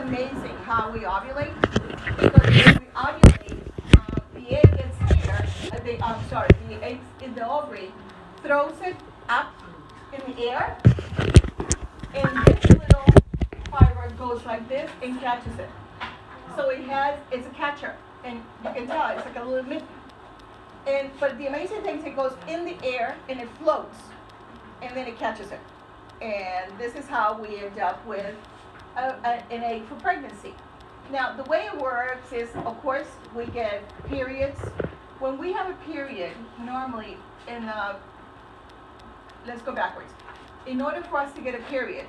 amazing how we ovulate. Because when we ovulate, the egg gets here. The egg in the ovary throws it up in the air, and this little fiber goes like this and catches it. So it's a catcher, and you can tell it's like a little mitten. But the amazing thing is it goes in the air and it floats, and then it catches it. And this is how we end up with an egg for pregnancy. Now, the way it works is, of course, we get periods. When we have a period, normally let's go backwards. In order for us to get a period,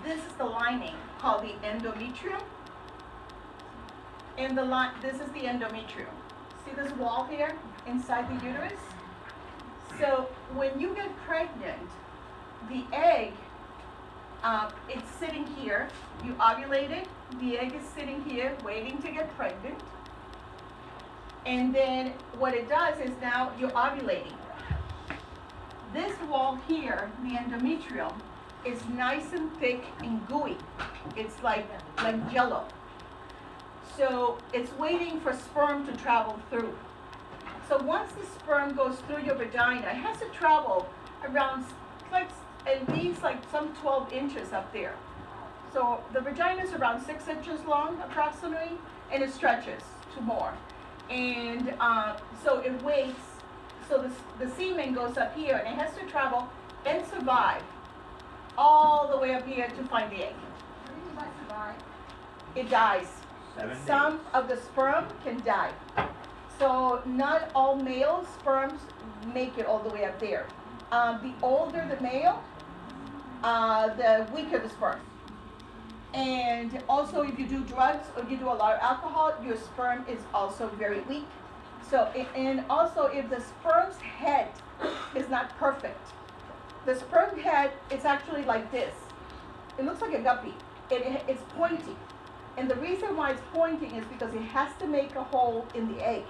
this is the lining called the endometrium. And this is the endometrium. See this wall here inside the uterus? So when you get pregnant, the egg, it's sitting here. You ovulated. The egg is sitting here waiting to get pregnant. And then what it does is now you're ovulating. This wall here, the endometrium, is nice and thick and gooey. It's like jello. So it's waiting for sperm to travel through. So once the sperm goes through your vagina, it has to travel around at least some 12 inches up there. So the vagina is around 6 inches long approximately, and it stretches to more. And so it waits. So the semen goes up here, and it has to travel and survive all the way up here to find the egg. It dies. Some of the sperm can die. So not all male sperms make it all the way up there. The older the male, the weaker the sperm. And also if you do drugs or you do a lot of alcohol, your sperm is also very weak. So, and also if the sperm's head is not perfect, the sperm head is actually like this. It looks like a guppy. It's pointy. And the reason why it's pointing is because it has to make a hole in the egg.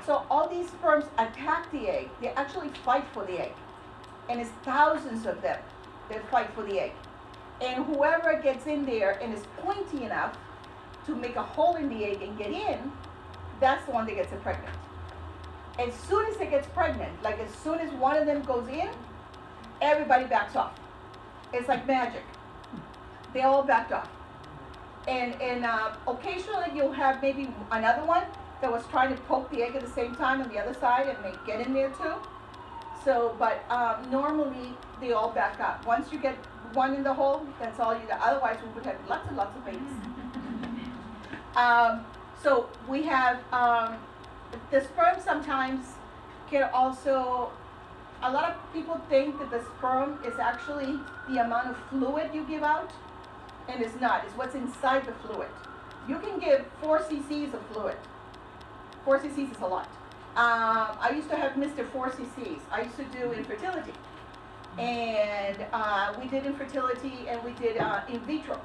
So all these sperms attack the egg. They actually fight for the egg. And it's thousands of them that fight for the egg. And whoever gets in there and is pointy enough to make a hole in the egg and get in, that's the one that gets it pregnant. As soon as it gets pregnant, like as soon as one of them goes in, everybody backs off. It's like magic. They all backed off. And occasionally you'll have maybe another one that was trying to poke the egg at the same time on the other side and they get in there too. So, but normally they all back up. Once you get one in the hole, that's all you got. Otherwise we would have lots and lots of babies. So we have, the sperm sometimes can also, a lot of people think that the sperm is actually the amount of fluid you give out. And it's not. It's what's inside the fluid. You can give 4 cc's of fluid. 4 cc's is a lot. I used to have Mr. 4 cc's. I used to do infertility. And we did infertility and we did in vitro.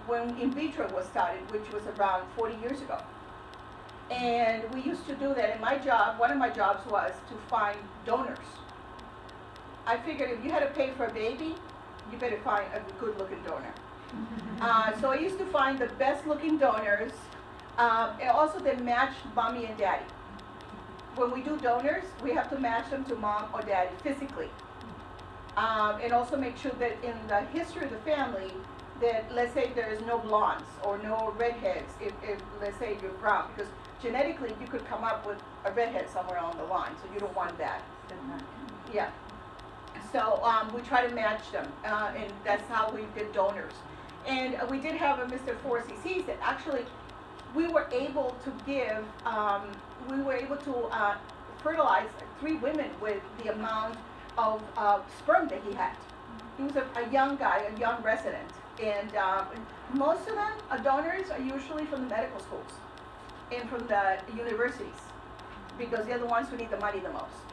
When in vitro was started, which was around 40 years ago. And we used to do that. And my job, one of my jobs was to find donors. I figured if you had to pay for a baby, you better find a good looking donor. So I used to find the best looking donors, and also they matched mommy and daddy. When we do donors, we have to match them to mom or daddy physically. And also make sure that in the history of the family, that let's say there is no blondes or no redheads, if let's say you're brown, because genetically you could come up with a redhead somewhere on the line, so you don't want that. Yeah. So we try to match them, and that's how we did donors. And we did have a Mr. 4 cc's that actually we were able to give, fertilize 3 women with the amount of sperm that he had. He was a young guy, a young resident. And most of them, donors, are usually from the medical schools and from the universities because they're the ones who need the money the most.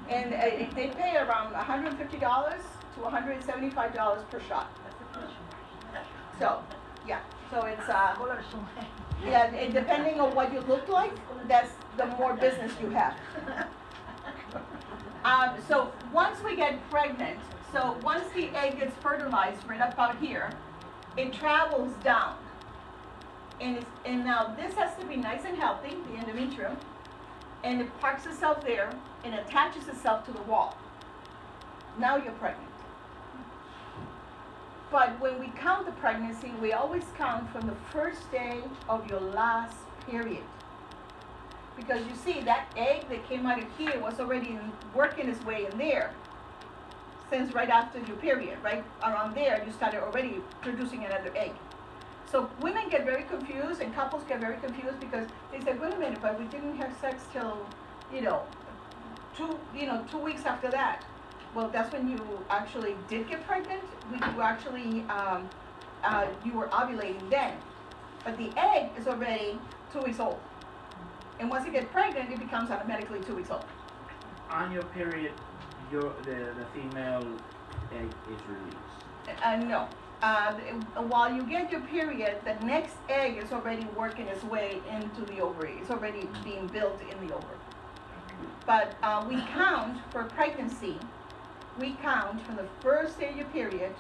And they pay around $150 to $175 per shot. So, yeah. So it's yeah, and depending on what you look like, that's the more business you have. So once we get pregnant, So once the egg gets fertilized right up out here, it travels down. And now this has to be nice and healthy, the endometrium, and it parks itself there and attaches itself to the wall. Now you're pregnant. But when we count the pregnancy, we always count from the first day of your last period. Because you see, that egg that came out of here was already working its way in there since right after your period, right around there, you started already producing another egg. So women get very confused and couples get very confused because they say, wait a minute, but we didn't have sex till, 2 weeks after that. Well, that's when you actually did get pregnant. You actually, you were ovulating then. But the egg is already 2 weeks old. And once you get pregnant, it becomes automatically 2 weeks old. On your period, the female egg is released. No. While you get your period, the next egg is already working its way into the ovary. It's already being built in the ovary. But we count for pregnancy. We count from the first day of your period,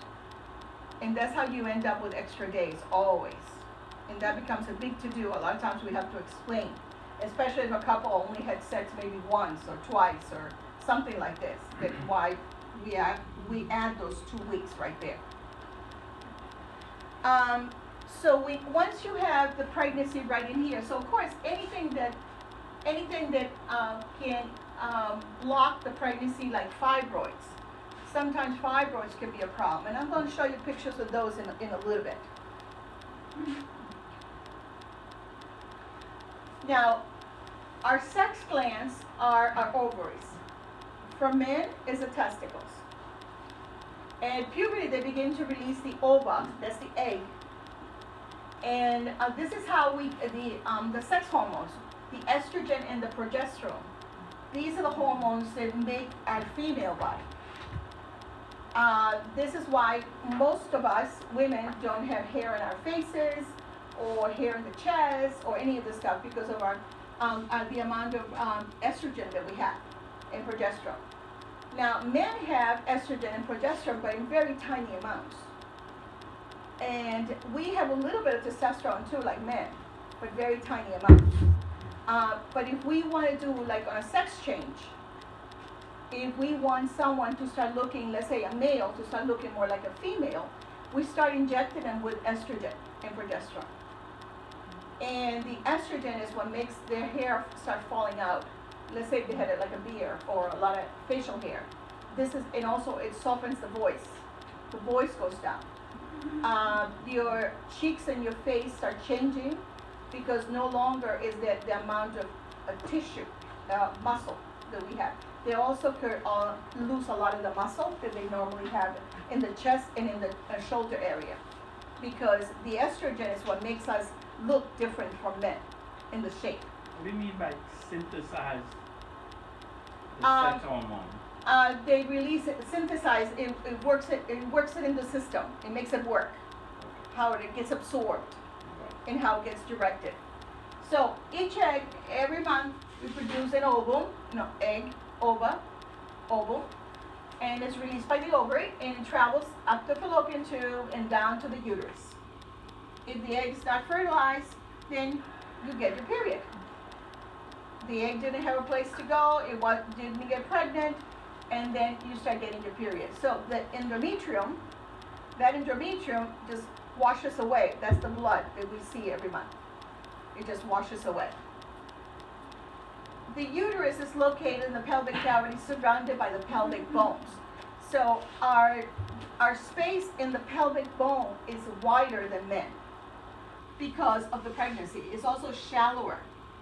and that's how you end up with extra days, always. And that becomes a big to-do. A lot of times we have to explain, especially if a couple only had sex maybe once or twice or something like this. That's why we add those 2 weeks right there. So once you have the pregnancy right in here, so of course anything that can block the pregnancy, like fibroids. Sometimes fibroids can be a problem, and I'm going to show you pictures of those in a little bit. Now, our sex glands are our ovaries. For men, is the testicles. At puberty, they begin to release the ova, that's the egg. And this is how the sex hormones, the estrogen and the progesterone, these are the hormones that make our female body. This is why most of us women don't have hair in our faces or hair in the chest or any of this stuff because of our the amount of estrogen that we have and progesterone. Now, men have estrogen and progesterone, but in very tiny amounts. And we have a little bit of testosterone too, like men, but very tiny amounts. But if we want to do like on a sex change, if we want someone to start looking, let's say a male, to start looking more like a female, we start injecting them with estrogen and progesterone. And the estrogen is what makes their hair start falling out. Let's say if they had like a beard or a lot of facial hair. And also it softens the voice. The voice goes down. Your cheeks and your face start changing because no longer is there the amount of tissue, muscle that we have. They also could lose a lot of the muscle that they normally have in the chest and in the shoulder area, because the estrogen is what makes us look different from men in the shape. What do you mean by synthesize the sex hormone? They release it, synthesize it. It works it in the system. It makes it work. How it gets absorbed and how it gets directed. So each egg, every month, we produce an egg, ova, ovum, and it's released by the ovary and it travels up the fallopian tube and down to the uterus. If the egg is not fertilized, then you get your period. The egg didn't have a place to go, didn't get pregnant, and then you start getting your period. So that endometrium just washes away. That's the blood that we see every month. It just washes away. The uterus is located in the pelvic cavity, surrounded by the pelvic bones. So our space in the pelvic bone is wider than men because of the pregnancy. It's also shallower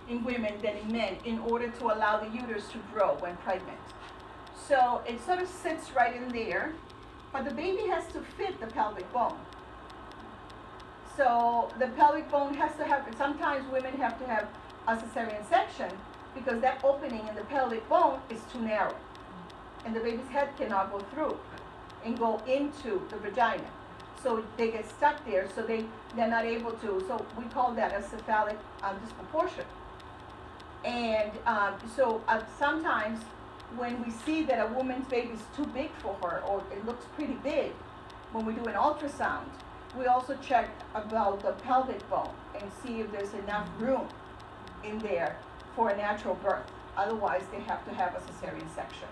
in women than in men in order to allow the uterus to grow when pregnant. So it sort of sits right in there, but the baby has to fit the pelvic bone. So the pelvic bone has to have, sometimes women have to have a cesarean section because that opening in the pelvic bone is too narrow. And the baby's head cannot go through and go into the vagina. So they get stuck there, so they're not able to. So we call that a cephalic disproportion. And sometimes when we see that a woman's baby is too big for her or it looks pretty big, when we do an ultrasound, we also check about the pelvic bone and see if there's enough room in there for a natural birth. Otherwise, they have to have a cesarean section.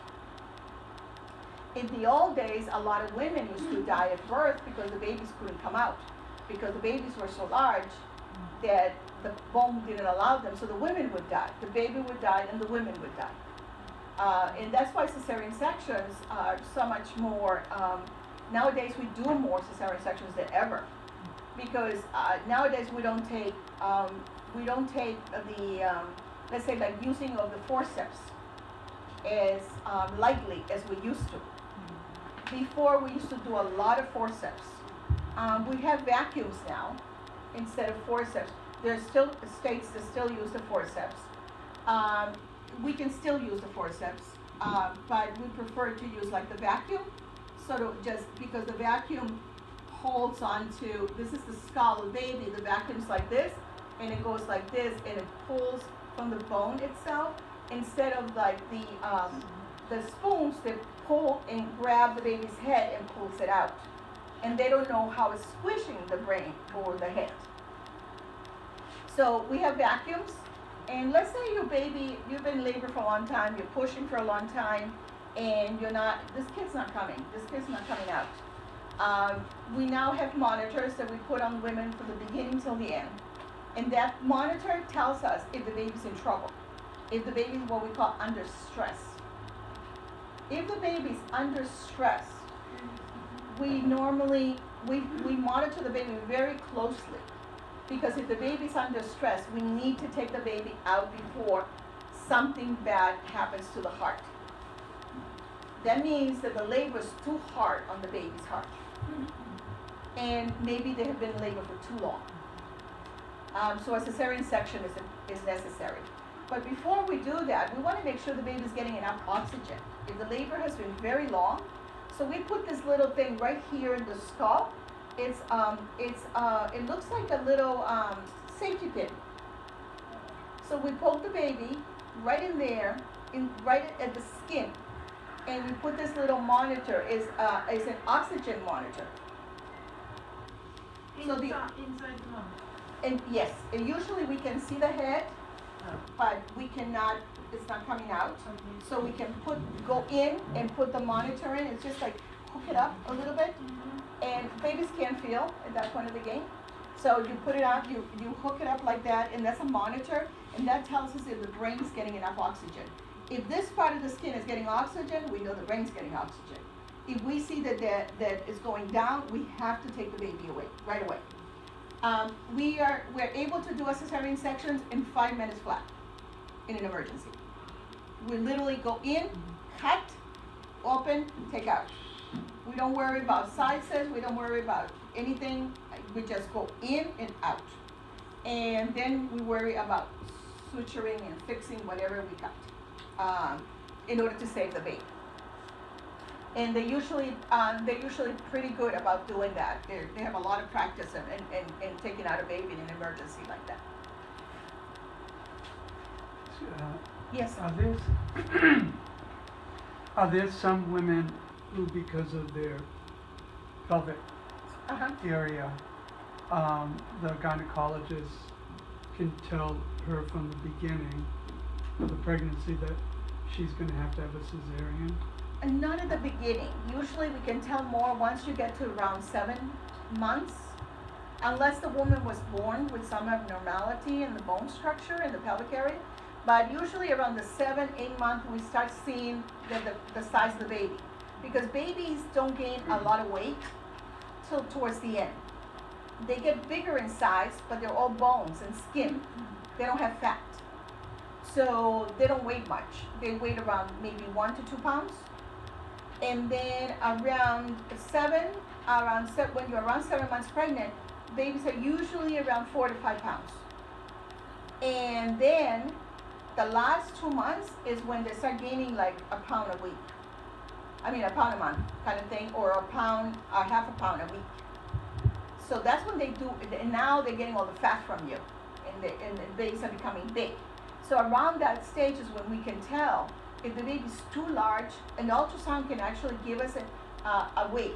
In the old days, a lot of women used to die at birth because the babies couldn't come out, because the babies were so large that the bone didn't allow them, so the women would die. The baby would die and the women would die. And that's why cesarean sections are so much more, nowadays we do more cesarean sections than ever. Because nowadays we don't take the, let's say like using of the forceps as lightly as we used to. Before we used to do a lot of forceps. We have vacuums now instead of forceps. There's still states that still use the forceps. We can still use the forceps, but we prefer to use like the vacuum, sort of just because the vacuum holds onto, this is the skull of the baby, the vacuum's like this, and it goes like this, and it pulls from the bone itself, instead of like the spoons that pull and grab the baby's head and pulls it out. And they don't know how it's squishing the brain or the head. So we have vacuums, and let's say your baby, you've been in labor for a long time, you're pushing for a long time, and this kid's not coming out. We now have monitors that we put on women from the beginning till the end. And that monitor tells us if the baby's in trouble, if the baby's what we call under stress. If the baby's under stress, we normally, we monitor the baby very closely, because if the baby's under stress, we need to take the baby out before something bad happens to the heart. That means that the labor is too hard on the baby's heart. And maybe they have been in labor for too long. So a cesarean section is necessary. But before we do that, we want to make sure the baby's getting enough oxygen. If the labor has been very long, so we put this little thing right here in the skull. It looks like a little safety pin. So we poke the baby right in there, right at the skin, and we put this little monitor. Is an oxygen monitor. Inside the mom. And yes, and usually we can see the head, but we cannot, it's not coming out. So we can go in and put the monitor in. It's just like hook it up a little bit. And babies can't feel at that point of the game. So you put it out, you hook it up like that, and that's a monitor, and that tells us if the brain's getting enough oxygen. If this part of the skin is getting oxygen, we know the brain's getting oxygen. If we see that is going down, we have to take the baby away, right away. We're able to do a cesarean sections in 5 minutes flat in an emergency. We literally go in, cut, open, take out. We don't worry about sizes, we don't worry about anything, we just go in and out. And then we worry about suturing and fixing whatever we cut in order to save the baby. And they're usually pretty good about doing that. They have a lot of practice in taking out a baby in an emergency like that. Yes. Are there some women who, because of their pelvic area, the gynecologist can tell her from the beginning of the pregnancy that she's going to have a cesarean? And not at the beginning. Usually we can tell more once you get to around 7 months, unless the woman was born with some abnormality in the bone structure in the pelvic area. But usually around the 7-8 month, we start seeing the size of the baby. Because babies don't gain a lot of weight till towards the end. They get bigger in size, but they're all bones and skin. They don't have fat. So they don't weigh much. They weigh around maybe 1 to 2 pounds. And then when you're around 7 months pregnant, babies are usually around 4 to 5 pounds. And then the last 2 months is when they start gaining like a pound a week. I mean, a pound a month kind of thing, or a pound, or half a pound a week. So that's when they do, and now they're getting all the fat from you, and the babies are becoming big. So around that stage is when we can tell if the baby's too large, an ultrasound can actually give us a weight.